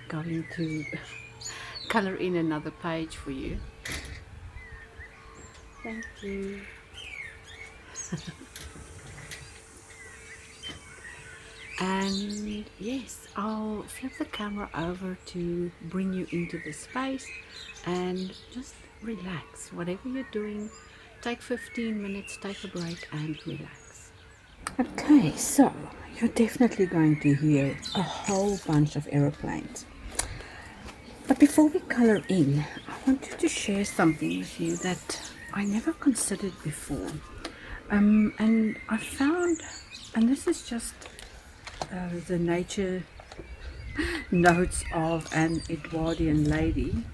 going to color in another page for you. Thank you. And yes, I'll flip the camera over to bring you into the space and just relax. Whatever you're doing, take 15 minutes, take a break and relax. Okay, so you're definitely going to hear a whole bunch of aeroplanes. But before we color in, I wanted to share something with you that I never considered before. And I found, and this is just the nature notes of an Edwardian lady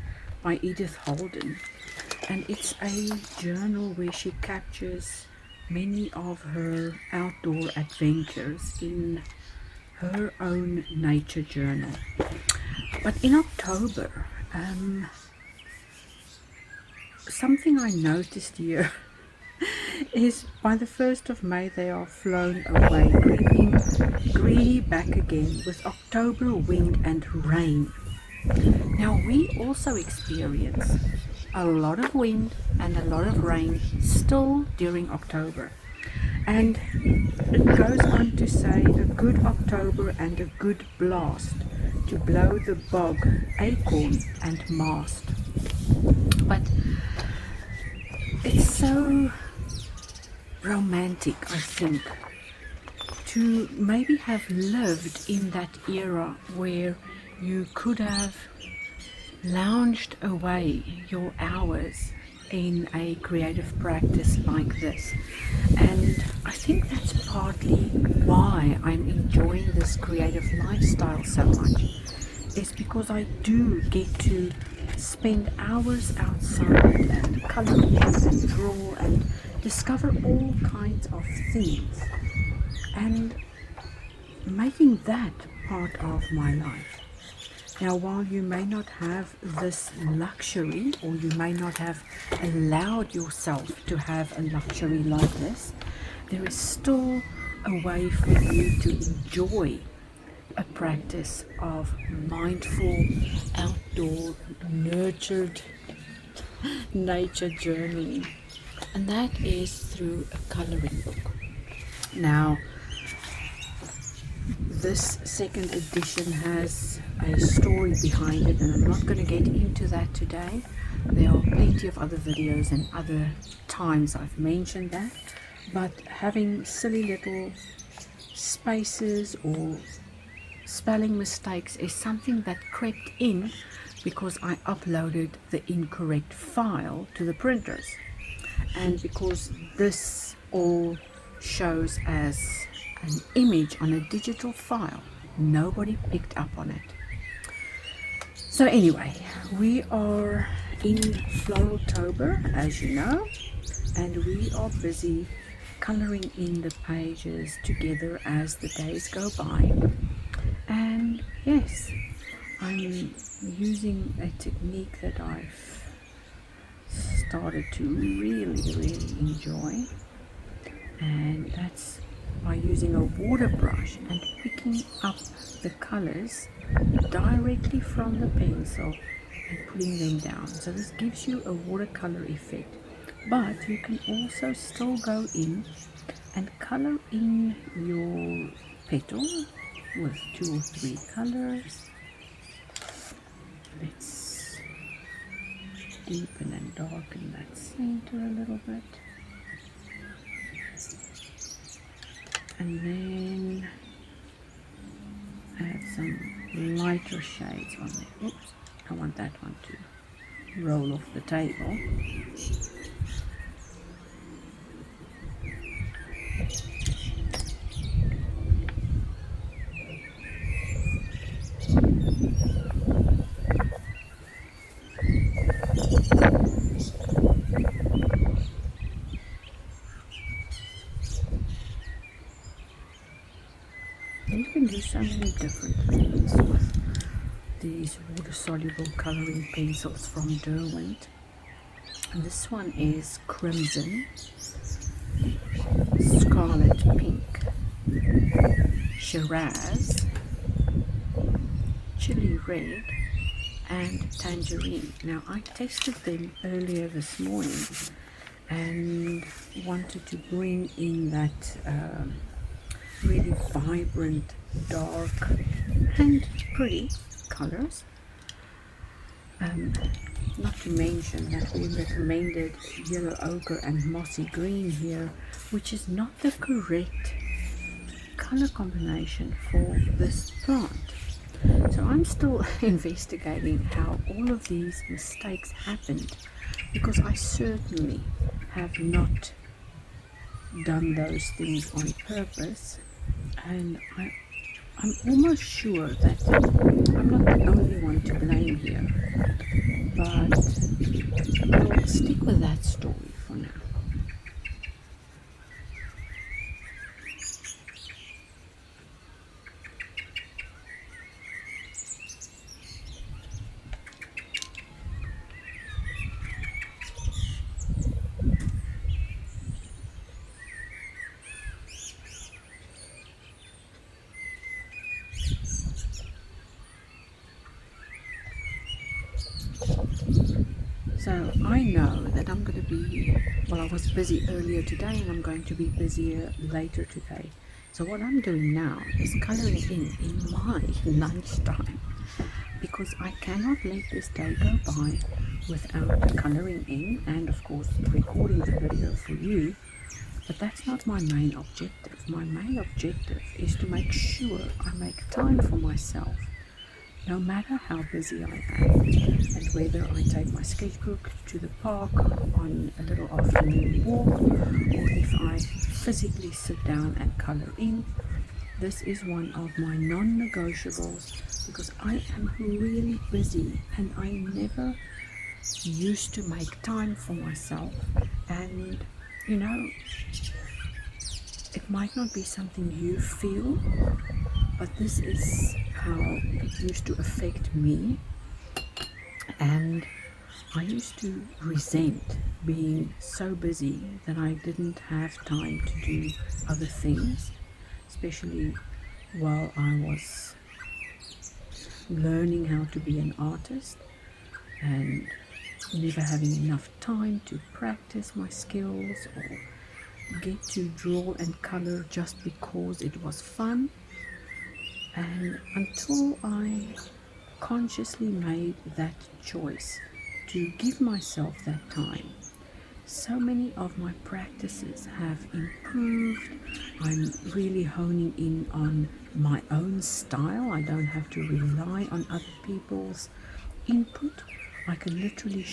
by Edith Holden, and it's a journal where she captures many of her outdoor adventures in her own nature journal. But in October, something I noticed here is by the 1st of May they are flown away, creeping back again with October wind and rain. Now we also experience a lot of wind and a lot of rain still during October. And it goes on to say a good October and a good blast to blow the bog, acorn and mast. But it's so romantic, I think, to maybe have lived in that era where you could have lounged away your hours in a creative practice like this. And I think that's partly why I'm enjoying this creative lifestyle so much, is because I do get to spend hours outside and color and draw and discover all kinds of things and making that part of my life. Now, while you may not have this luxury, or you may not have allowed yourself to have a luxury like this, there is still a way for you to enjoy a practice of mindful, outdoor, nurtured nature journaling, and that is through a coloring book. Now, this second edition has a story behind it, and I'm not going to get into that today. There are plenty of other videos and other times I've mentioned that, but having silly little spaces or spelling mistakes is something that crept in because I uploaded the incorrect file to the printers, and because this all shows as an image on a digital file, nobody picked up on it. So anyway, we are in Floraltober, as you know, and we are busy coloring in the pages together as the days go by. And yes, I'm using a technique that I've started to really enjoy, and that's by using a water brush and picking up the colors directly from the pencil and putting them down. So this gives you a watercolor effect, but you can also still go in and color in your petal with 2 or 3 colors. Let's deepen and darken that center a little bit. And then add some lighter shades on there. Oops, I want that one to roll off the table. You can do so many different things with these water-soluble coloring pencils from Derwent. And this one is Crimson, Scarlet Pink, Shiraz, Chili Red and Tangerine. Now I tested them earlier this morning and wanted to bring in that really vibrant, dark and pretty colors. Not to mention that we recommended yellow ochre and mossy green here, which is not the correct color combination for this plant. So I'm still investigating how all of these mistakes happened, because I certainly have not done those things on purpose, and I'm almost sure that I'm not the only one to blame here, but we'll stick with that story for now. So I know that I'm going to be, well, I was busy earlier today and I'm going to be busier later today. So what I'm doing now is coloring in my lunchtime, because I cannot let this day go by without coloring in and of course recording the video for you. But that's not my main objective. My main objective is to make sure I make time for myself, no matter how busy I am, and whether I take my sketchbook to the park on a little afternoon walk, or if I physically sit down and color in. This is one of my non-negotiables, because I am really busy and I never used to make time for myself. And you know, it might not be something you feel, but this is how it used to affect me. And I used to resent being so busy that I didn't have time to do other things, especially while I was learning how to be an artist and never having enough time to practice my skills or get to draw and color just because it was fun. And until I consciously made that choice to give myself that time, so many of my practices have improved. I'm really honing in on my own style. I don't have to rely on other people's input. I can literally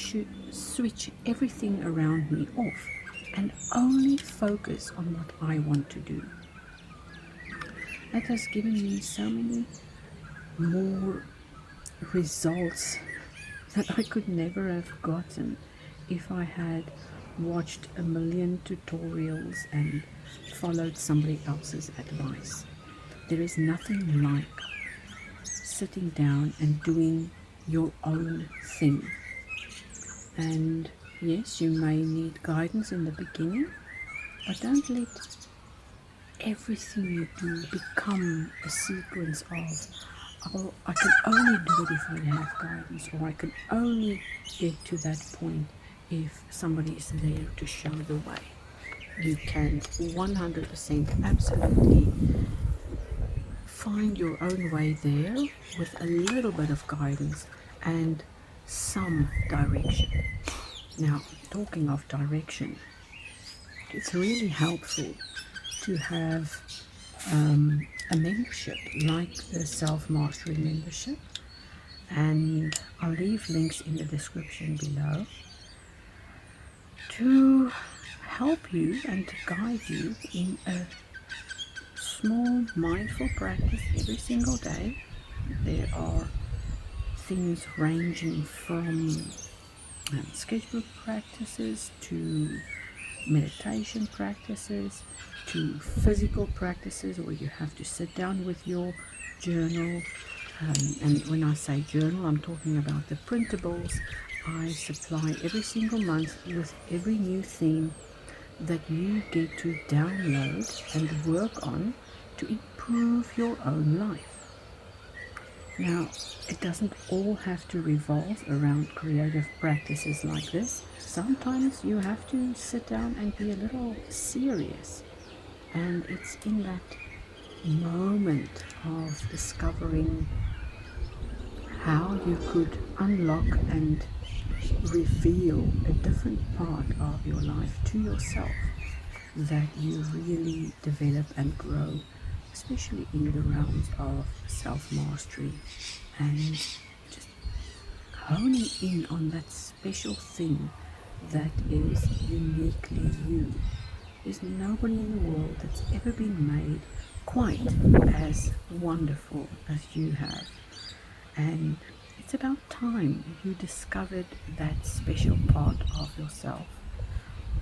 switch everything around me off and only focus on what I want to do. That has given me so many more results that I could never have gotten if I had watched a million tutorials and followed somebody else's advice. There is nothing like sitting down and doing your own thing. And yes, you may need guidance in the beginning, but don't let everything you do become a sequence of, oh, I can only do it if I have guidance, or I can only get to that point if somebody is there to show the way. You can 100% absolutely find your own way there with a little bit of guidance and some direction. Now, talking of direction, it's really helpful to have a membership like the Self-Mastery membership, and I'll leave links in the description below to help you and to guide you in a small mindful practice every single day. There are things ranging from sketchbook practices to meditation practices to physical practices where you have to sit down with your journal, and when I say journal, I'm talking about the printables I supply every single month with every new theme that you get to download and work on to improve your own life. Now, it doesn't all have to revolve around creative practices like this. Sometimes you have to sit down and be a little serious. And it's in that moment of discovering how you could unlock and reveal a different part of your life to yourself that you really develop and grow, especially in the realms of self-mastery and just honing in on that special thing that is uniquely you. There's nobody in the world that's ever been made quite as wonderful as you have. And it's about time you discovered that special part of yourself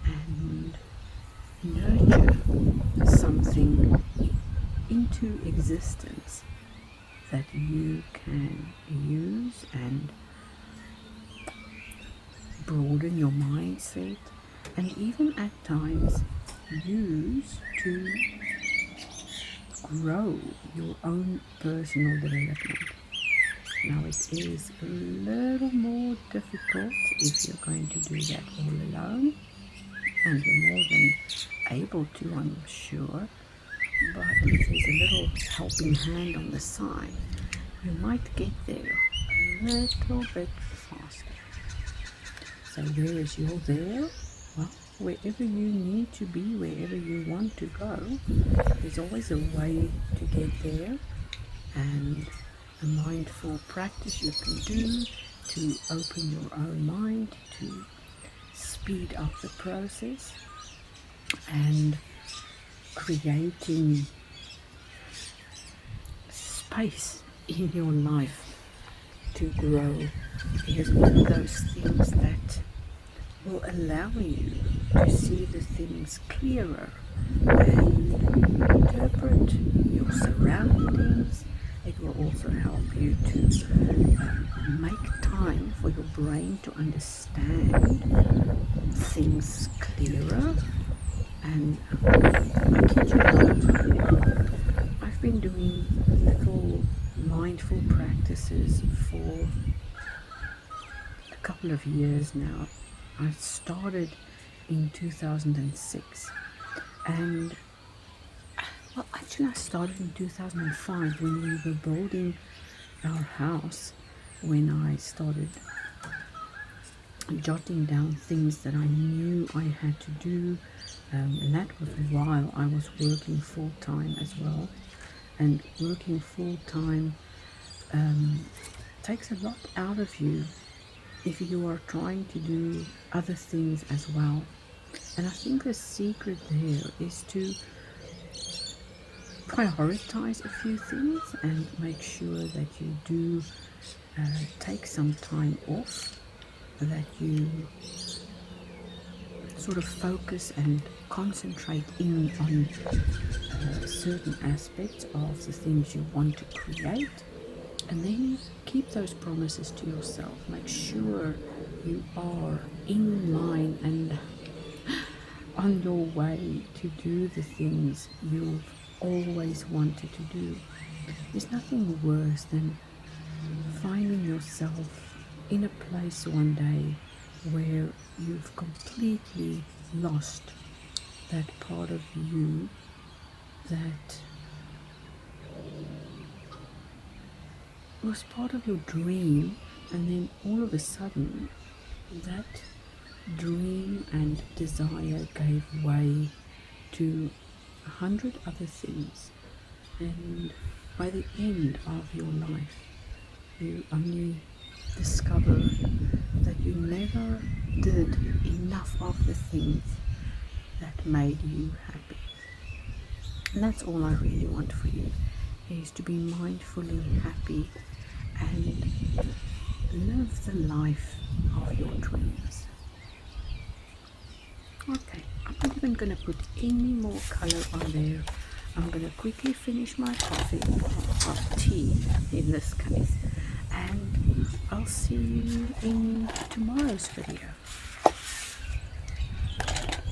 and nurture something into existence that you can use and broaden your mindset, and even at times use to grow your own personal development. Now, it is a little more difficult if you're going to do that all alone, and you're more than able to, I'm sure. But if there's a little helping hand on the side, you might get there a little bit faster. So where is your there? Well, wherever you need to be, wherever you want to go, there's always a way to get there, and a mindful practice you can do to open your own mind, to speed up the process, and creating space in your life to grow is one of those things that will allow you to see the things clearer and interpret your surroundings. It will also help you to make time for your brain to understand things clearer. And I kid you not, I've been doing little mindful practices for a couple of years now. I started in 2006, and well, actually I started in 2005 when we were building our house, when I started jotting down things that I knew I had to do, and that was while I was working full-time as well. And working full-time takes a lot out of you if you are trying to do other things as well. And I think the secret there is to prioritize a few things and make sure that you do take some time off, that you sort of focus and concentrate in on certain aspects of the things you want to create, and then keep those promises to yourself. Make sure you are in line and on your way to do the things you've always wanted to do. There's nothing worse than finding yourself in a place one day where you've completely lost that part of you that was part of your dream, and then all of a sudden that dream and desire gave way to 100 other things, and by the end of your life you only discover that you never did enough of the things that made you happy. And that's all I really want for you, is to be mindfully happy and live the life of your dreams. Okay, I'm not even going to put any more color on there. I'm going to quickly finish my coffee, or tea in this case, and I'll see you in tomorrow's video.